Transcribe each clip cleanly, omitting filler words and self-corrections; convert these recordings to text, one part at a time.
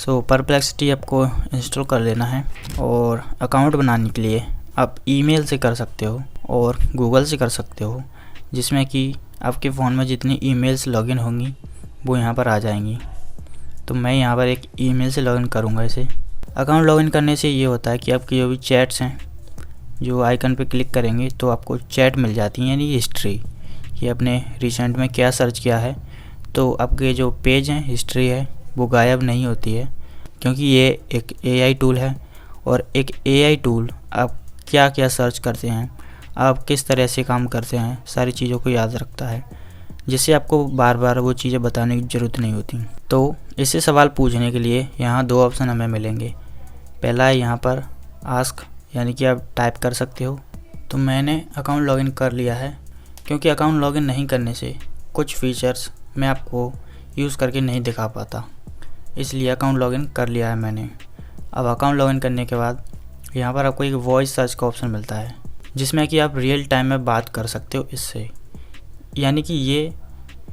Perplexity आपको install कर लेना है और अकाउंट बनाने के लिए आप ईमेल से कर सकते हो और गूगल से कर सकते हो, जिसमें कि आपके फ़ोन में जितनी ईमेल्स लॉगिन होंगी वो यहाँ पर आ जाएंगी। तो मैं यहाँ पर एक ईमेल से लॉगिन करूँगा इसे। अकाउंट लॉगिन करने से ये होता है कि आपकी जो भी चैट्स हैं, जो आइकन पे क्लिक करेंगे तो आपको चैट मिल जाती है, यानी हिस्ट्री कि आपने रिसेंट में क्या सर्च किया है। तो आपके जो पेज हैं, हिस्ट्री है, वो गायब नहीं होती है, क्योंकि ये एक एआई टूल है। और एक एआई टूल आप क्या क्या सर्च करते हैं, आप किस तरह से काम करते हैं, सारी चीज़ों को याद रखता है, जिससे आपको बार बार वो चीज़ें बताने की ज़रूरत नहीं होती। तो इससे सवाल पूछने के लिए यहाँ दो ऑप्शन हमें मिलेंगे। पहला है यहाँ पर आस्क, यानी कि आप टाइप कर सकते हो। तो मैंने अकाउंट लॉगिन कर लिया है, क्योंकि अकाउंट लॉगिन नहीं करने से कुछ फीचर्स मैं आपको यूज़ करके नहीं दिखा पाता, इसलिए अकाउंट लॉगिन कर लिया है मैंने। अब अकाउंट लॉगिन करने के बाद यहाँ पर आपको एक वॉइस सर्च का ऑप्शन मिलता है, जिसमें कि आप रियल टाइम में बात कर सकते हो इससे। यानी कि ये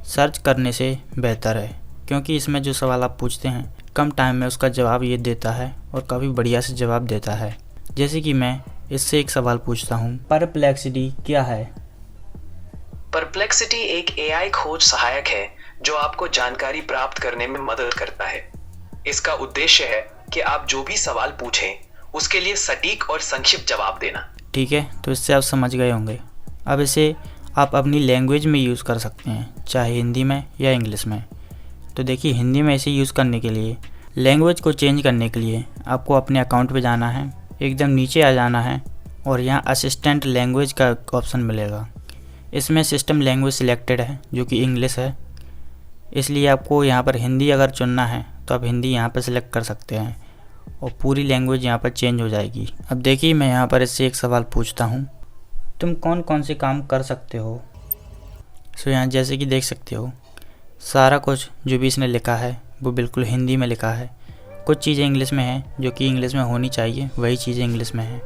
सर्च करने से बेहतर है, क्योंकि इसमें जो सवाल आप पूछते हैं कम टाइम में उसका जवाब ये देता है और काफ़ी बढ़िया से जवाब देता है। जैसे कि मैं इससे एक सवाल पूछता हूँ, परप्लेक्सिटी क्या है? परप्लेक्सिटी एक एआई खोज सहायक है जो आपको जानकारी प्राप्त करने में मदद करता है। इसका उद्देश्य है कि आप जो भी सवाल पूछें उसके लिए सटीक और संक्षिप्त जवाब देना। ठीक है, तो इससे आप समझ गए होंगे। अब इसे आप अपनी लैंग्वेज में यूज़ कर सकते हैं, चाहे हिंदी में या इंग्लिश में। तो देखिए, हिंदी में इसे यूज़ करने के लिए, लैंग्वेज को चेंज करने के लिए आपको अपने अकाउंट पे जाना है, एकदम नीचे आ जाना है और यहाँ असिस्टेंट लैंग्वेज का ऑप्शन मिलेगा। इसमें सिस्टम लैंग्वेज सिलेक्टेड है जो कि इंग्लिश है, इसलिए आपको यहाँ पर हिंदी अगर चुनना है तो आप हिंदी यहाँ पर सिलेक्ट कर सकते हैं और पूरी लैंग्वेज यहाँ पर चेंज हो जाएगी। अब देखिए, मैं यहाँ पर इससे एक सवाल पूछता हूँ, तुम कौन कौन से काम कर सकते हो? सो यहाँ जैसे कि देख सकते हो, सारा कुछ जो भी इसने लिखा है वो बिल्कुल हिंदी में लिखा है। कुछ चीज़ें इंग्लिश में हैं जो कि इंग्लिश में होनी चाहिए, वही चीज़ें इंग्लिश में हैं,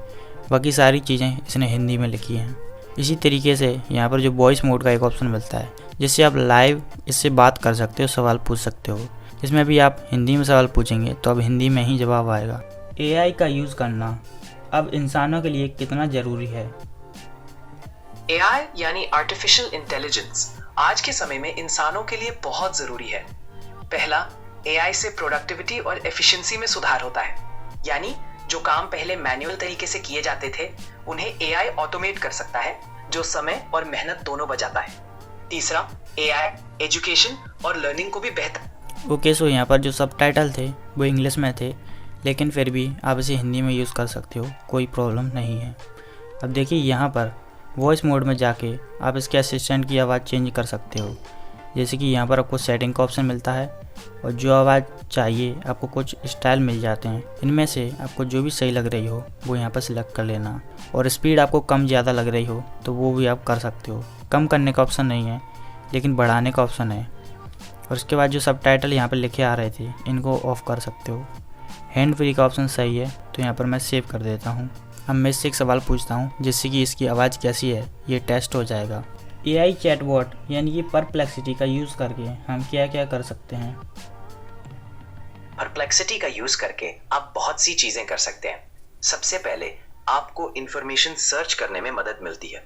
बाकी सारी चीज़ें इसने हिंदी में लिखी हैं। इसी तरीके से यहाँ पर जो वॉइस मोड का एक ऑप्शन मिलता है, जिससे आप लाइव इससे बात कर सकते हो, सवाल पूछ सकते हो। इसमें भी आप हिंदी में सवाल पूछेंगे तो अब हिंदी में ही जवाब आएगा। एआई का यूज़ करना अब इंसानों के लिए कितना ज़रूरी है? एआई यानी आर्टिफिशियल इंटेलिजेंस आज के समय में इंसानों के लिए बहुत जरूरी है। पहला, एआई से प्रोडक्टिविटी और एफिशिएंसी में सुधार होता है, यानी जो काम पहले मैन्युअल तरीके से किए जाते थे उन्हें एआई ऑटोमेट कर सकता है, जो समय और मेहनत दोनों बचाता है। तीसरा, एआई एजुकेशन और लर्निंग को भी बेहतर। ओके, सो यहाँ पर जो सबटाइटल थे वो इंग्लिश में थे, लेकिन फिर भी आप इसे हिंदी में यूज़ कर सकते हो, कोई प्रॉब्लम नहीं है। अब देखिए, यहाँ पर वॉइस मोड में जाके आप इसके असिस्टेंट की आवाज़ चेंज कर सकते हो। जैसे कि यहाँ पर आपको सेटिंग का ऑप्शन मिलता है और जो आवाज़ चाहिए आपको कुछ स्टाइल मिल जाते हैं। इनमें से आपको जो भी सही लग रही हो वो यहाँ पर सिलेक्ट कर लेना, और स्पीड आपको कम ज़्यादा लग रही हो तो वो भी आप कर सकते हो। कम करने का ऑप्शन नहीं है, लेकिन बढ़ाने का ऑप्शन है। और उसके बाद जो सबटाइटल यहाँ पर लिखे आ रहे थे इनको ऑफ़ कर सकते हो। हैंड फ्री का ऑप्शन सही है, तो यहाँ पर मैं सेव कर देता हूँ। अब मैं इससे एक सवाल पूछता हूँ, जिससे कि इसकी आवाज़ कैसी है ये टेस्ट हो जाएगा। एआई चैटबॉट यानी कि परप्लेक्सिटी का यूज़ करके हम क्या क्या कर सकते हैं? परप्लेक्सिटी का यूज करके आप बहुत सी चीजें कर सकते हैं। सबसे पहले आपको इंफॉर्मेशन सर्च करने में मदद मिलती है।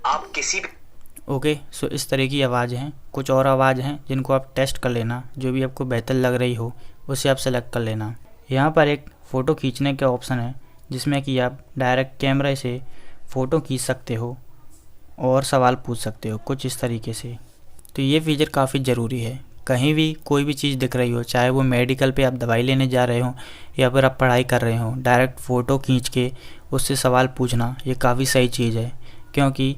आप किसी भी ओके, सो इस तरह की आवाज़ हैं। कुछ और आवाज़ हैं जिनको आप टेस्ट कर लेना, जो भी आपको बेहतर लग रही हो उसे आप सेलेक्ट कर लेना। यहाँ पर एक फ़ोटो खींचने का ऑप्शन है, जिसमें कि आप डायरेक्ट कैमरे से फ़ोटो खींच सकते हो और सवाल पूछ सकते हो, कुछ इस तरीके से। तो ये फीचर काफ़ी ज़रूरी है। कहीं भी कोई भी चीज़ दिख रही हो, चाहे वो मेडिकल पे आप दवाई लेने जा रहे हो या फिर आप पढ़ाई कर रहे हो, डायरेक्ट फ़ोटो खींच के उससे सवाल पूछना ये काफ़ी सही चीज़ है, क्योंकि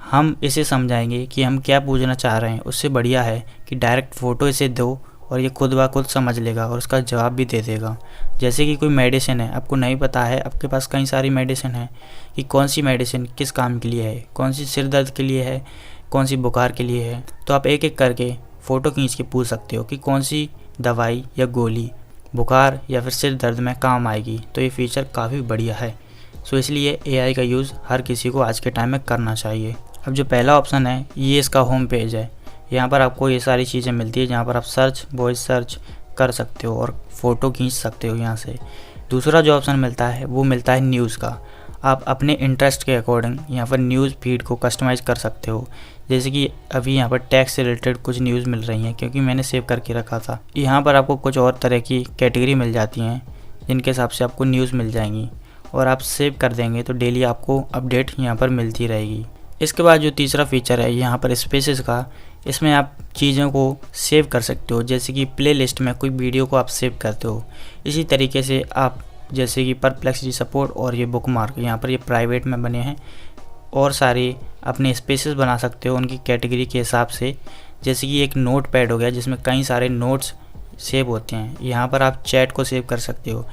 हम इसे समझाएंगे कि हम क्या पूछना चाह रहे हैं। उससे बढ़िया है कि डायरेक्ट फ़ोटो इसे दो और ये खुद ब खुद समझ लेगा और उसका जवाब भी दे देगा। जैसे कि कोई मेडिसिन है, आपको नहीं पता है, आपके पास कई सारी मेडिसिन है कि कौन सी मेडिसिन किस काम के लिए है, कौन सी सिर दर्द के लिए है, कौन सी बुखार के लिए है, तो आप एक एक करके फ़ोटो खींच के पूछ सकते हो कि कौन सी दवाई या गोली बुखार या फिर सिर दर्द में काम आएगी। तो ये फीचर काफ़ी बढ़िया है। सो इसलिए एआई का यूज़ हर किसी को आज के टाइम में करना चाहिए। अब जो पहला ऑप्शन है ये इसका होम पेज है। यहाँ पर आपको ये सारी चीज़ें मिलती है, जहाँ पर आप सर्च, वॉइस सर्च कर सकते हो और फ़ोटो खींच सकते हो यहाँ से। दूसरा जो ऑप्शन मिलता है वो मिलता है न्यूज़ का। आप अपने इंटरेस्ट के अकॉर्डिंग यहाँ पर न्यूज़ फीड को कस्टमाइज़ कर सकते हो। जैसे कि अभी यहाँ पर टैक्स से रिलेटेड कुछ न्यूज़ मिल रही हैं, क्योंकि मैंने सेव करके रखा था। यहाँ पर आपको कुछ और तरह की कैटेगरी मिल जाती हैं जिनके हिसाब से आपको न्यूज़ मिल जाएंगी, और आप सेव कर देंगे तो डेली आपको अपडेट यहाँ पर मिलती रहेगी। इसके बाद जो तीसरा फीचर है यहाँ पर स्पेसेस का, इसमें आप चीज़ों को सेव कर सकते हो। जैसे कि प्लेलिस्ट में कोई वीडियो को आप सेव करते हो, इसी तरीके से आप जैसे कि परप्लेक्सिटी सपोर्ट और ये बुकमार्क यहाँ पर ये प्राइवेट में बने हैं, और सारे अपने स्पेसेस बना सकते हो उनकी कैटेगरी के हिसाब से। जैसे कि एक नोट पैड हो गया जिसमें कई सारे नोट्स सेव होते हैं। यहाँ पर आप चैट को सेव कर सकते हो,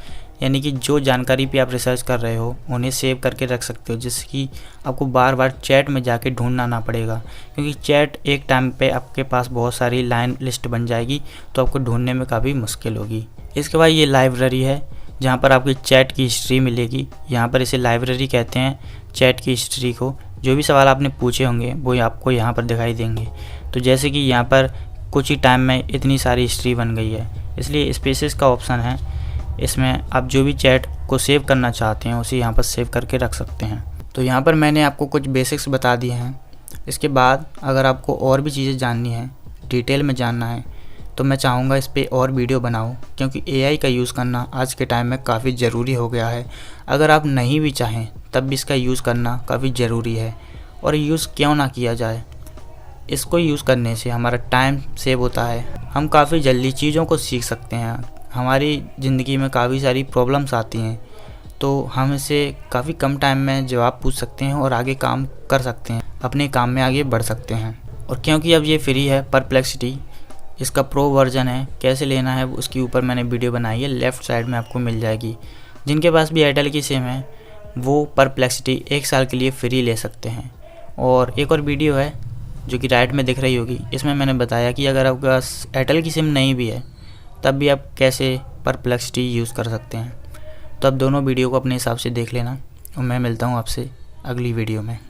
यानी कि जो जानकारी पे आप रिसर्च कर रहे हो उन्हें सेव करके रख सकते हो, जिससे कि आपको बार बार चैट में जाके ढूंढना ना पड़ेगा। क्योंकि चैट एक टाइम पे आपके पास बहुत सारी लाइन लिस्ट बन जाएगी तो आपको ढूंढने में काफ़ी मुश्किल होगी। इसके बाद ये लाइब्रेरी है जहाँ पर आपकी चैट की हिस्ट्री मिलेगी। यहाँ पर इसे लाइब्रेरी कहते हैं, चैट की हिस्ट्री को। जो भी सवाल आपने पूछे होंगे वो आपको यहाँ पर दिखाई देंगे। तो जैसे कि यहाँ पर कुछ ही टाइम में इतनी सारी हिस्ट्री बन गई है, इसलिए स्पेसेस का ऑप्शन है। इसमें आप जो भी चैट को सेव करना चाहते हैं उसे यहाँ पर सेव करके रख सकते हैं। तो यहाँ पर मैंने आपको कुछ बेसिक्स बता दिए हैं। इसके बाद अगर आपको और भी चीज़ें जाननी है, डिटेल में जानना है, तो मैं चाहूँगा इस पर और वीडियो बनाऊँ, क्योंकि AI का यूज़ करना आज के टाइम में काफ़ी ज़रूरी हो गया है। अगर आप नहीं भी चाहें तब भी इसका यूज़ करना काफ़ी ज़रूरी है। और यूज़ क्यों ना किया जाए, इसको यूज़ करने से हमारा टाइम सेव होता है, हम काफ़ी जल्दी चीज़ों को सीख सकते हैं। हमारी ज़िंदगी में काफ़ी सारी प्रॉब्लम्स आती हैं तो हम इसे काफ़ी कम टाइम में जवाब पूछ सकते हैं और आगे काम कर सकते हैं, अपने काम में आगे बढ़ सकते हैं। और क्योंकि अब ये फ्री है परप्लेक्सिटी, इसका प्रो वर्जन है, कैसे लेना है उसके ऊपर मैंने वीडियो बनाई है, लेफ़्ट साइड में आपको मिल जाएगी। जिनके पास भी एयरटेल की सिम है वो परप्लेक्सिटी 1 साल के लिए फ्री ले सकते हैं। और एक और वीडियो है जो कि राइट में दिख रही होगी, इसमें मैंने बताया कि अगर आपके पास एयरटेल की सिम नहीं भी है तब भी आप कैसे परप्लेक्सिटी यूज़ कर सकते हैं। तो आप दोनों वीडियो को अपने हिसाब से देख लेना, और मैं मिलता हूँ आपसे अगली वीडियो में।